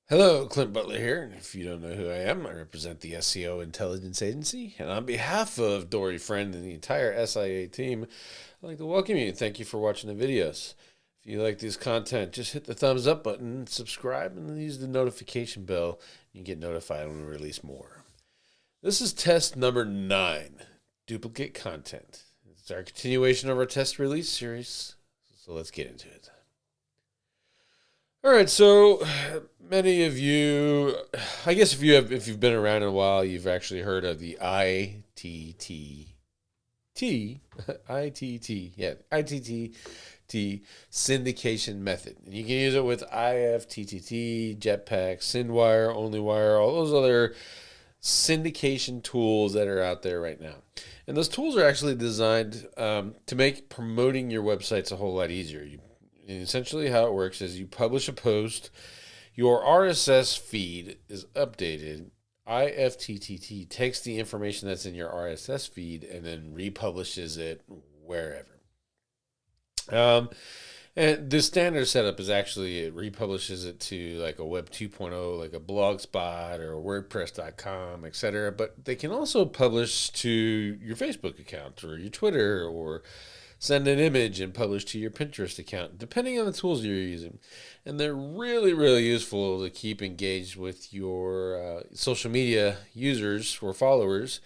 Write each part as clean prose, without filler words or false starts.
Hello, Clint Butler here. And if you don't know who I am, I represent the SEO Intelligence Agency. And on behalf of Dory Friend and the entire SIA team, I'd like to welcome you and thank you for watching the videos. If you like this content, just hit the thumbs up button, subscribe, and use the notification bell. You can get notified when we release more. This is test number 9, duplicate content. It's our continuation of our test release series. So let's get into it. All right, so many of you, I guess if you've been around in a while, you've actually heard of the ITT syndication method. And you can use it with IFTTT, Jetpack, SendWire, OnlyWire, all those other syndication tools that are out there right now. And those tools are actually designed to make promoting your websites a whole lot easier. And essentially how it works is you publish a post, your RSS feed is updated, IFTTT takes the information that's in your RSS feed and then republishes it wherever. And the standard setup is actually it republishes it to like a Web 2.0, like a Blogspot or WordPress.com, etc. But they can also publish to your Facebook account or your Twitter, or send an image and publish to your Pinterest account, depending on the tools you're using. And they're really, really useful to keep engaged with your social media users or followers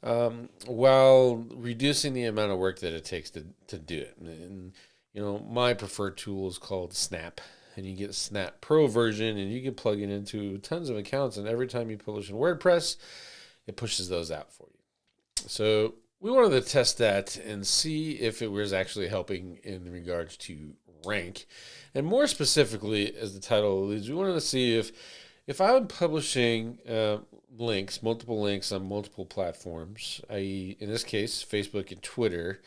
while reducing the amount of work that it takes to do it. And, you know, my preferred tool is called Snap. And you get a Snap Pro version, and you can plug it into tons of accounts. And every time you publish in WordPress, it pushes those out for you. So we wanted to test that and see if it was actually helping in regards to rank. And more specifically, as the title alludes, we wanted to see if I'm publishing links, multiple links on multiple platforms, i.e. in this case, Facebook and Twitter,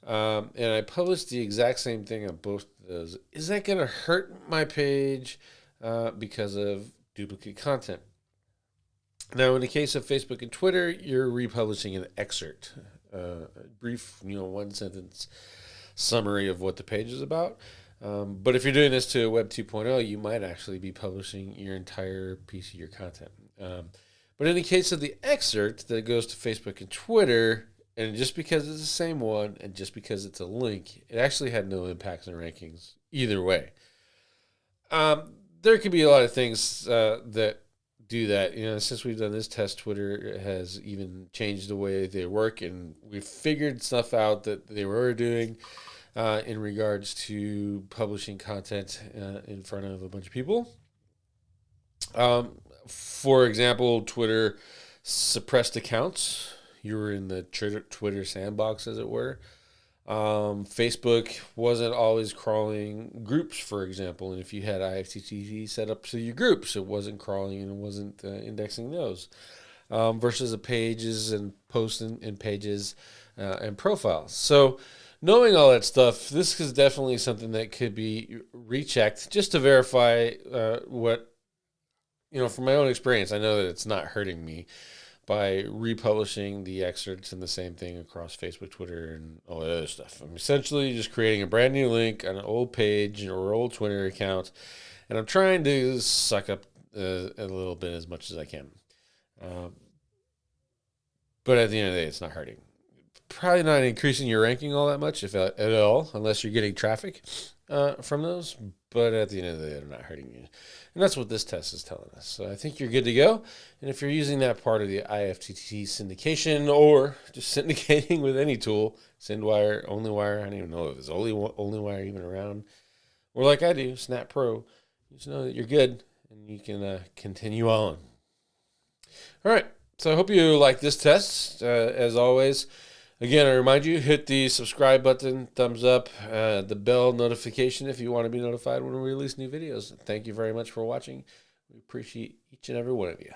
and I publish the exact same thing on both of those, is that going to hurt my page because of duplicate content? Now, in the case of Facebook and Twitter, you're republishing an excerpt, a brief, one sentence summary of what the page is about. But if you're doing this to Web 2.0, you might actually be publishing your entire piece of your content. But in the case of the excerpt that goes to Facebook and Twitter, and just because it's the same one, and just because it's a link, it actually had no impacts on rankings either way. There could be a lot of things that do that. Since we've done this test, Twitter has even changed the way they work, and we've figured stuff out that they were doing in regards to publishing content in front of a bunch of people. For example, Twitter suppressed accounts. You were in the Twitter sandbox, as it were. Facebook wasn't always crawling groups, for example, and if you had IFTTT set up to your groups, it wasn't crawling and it wasn't indexing those, versus the pages and posts and pages and profiles. So knowing all that stuff, this is definitely something that could be rechecked just to verify what, from my own experience, I know that it's not hurting me by republishing the excerpts and the same thing across Facebook, Twitter, and all that other stuff. I'm essentially just creating a brand new link on an old page or old Twitter account, and I'm trying to suck up a little bit as much as I can. But at the end of the day, it's not hurting. Probably not increasing your ranking all that much, if at all, unless you're getting traffic from those. But at the end of the day, they're not hurting you. And that's what this test is telling us. So I think you're good to go. And if you're using that part of the IFTTT syndication, or just syndicating with any tool, SendWire, OnlyWire, I don't even know if there's OnlyWire even around, or like I do, Snap Pro, just know that you're good and you can continue on. All right. So I hope you like this test. As always, again, I remind you, hit the subscribe button, thumbs up, the bell notification if you want to be notified when we release new videos. Thank you very much for watching. We appreciate each and every one of you.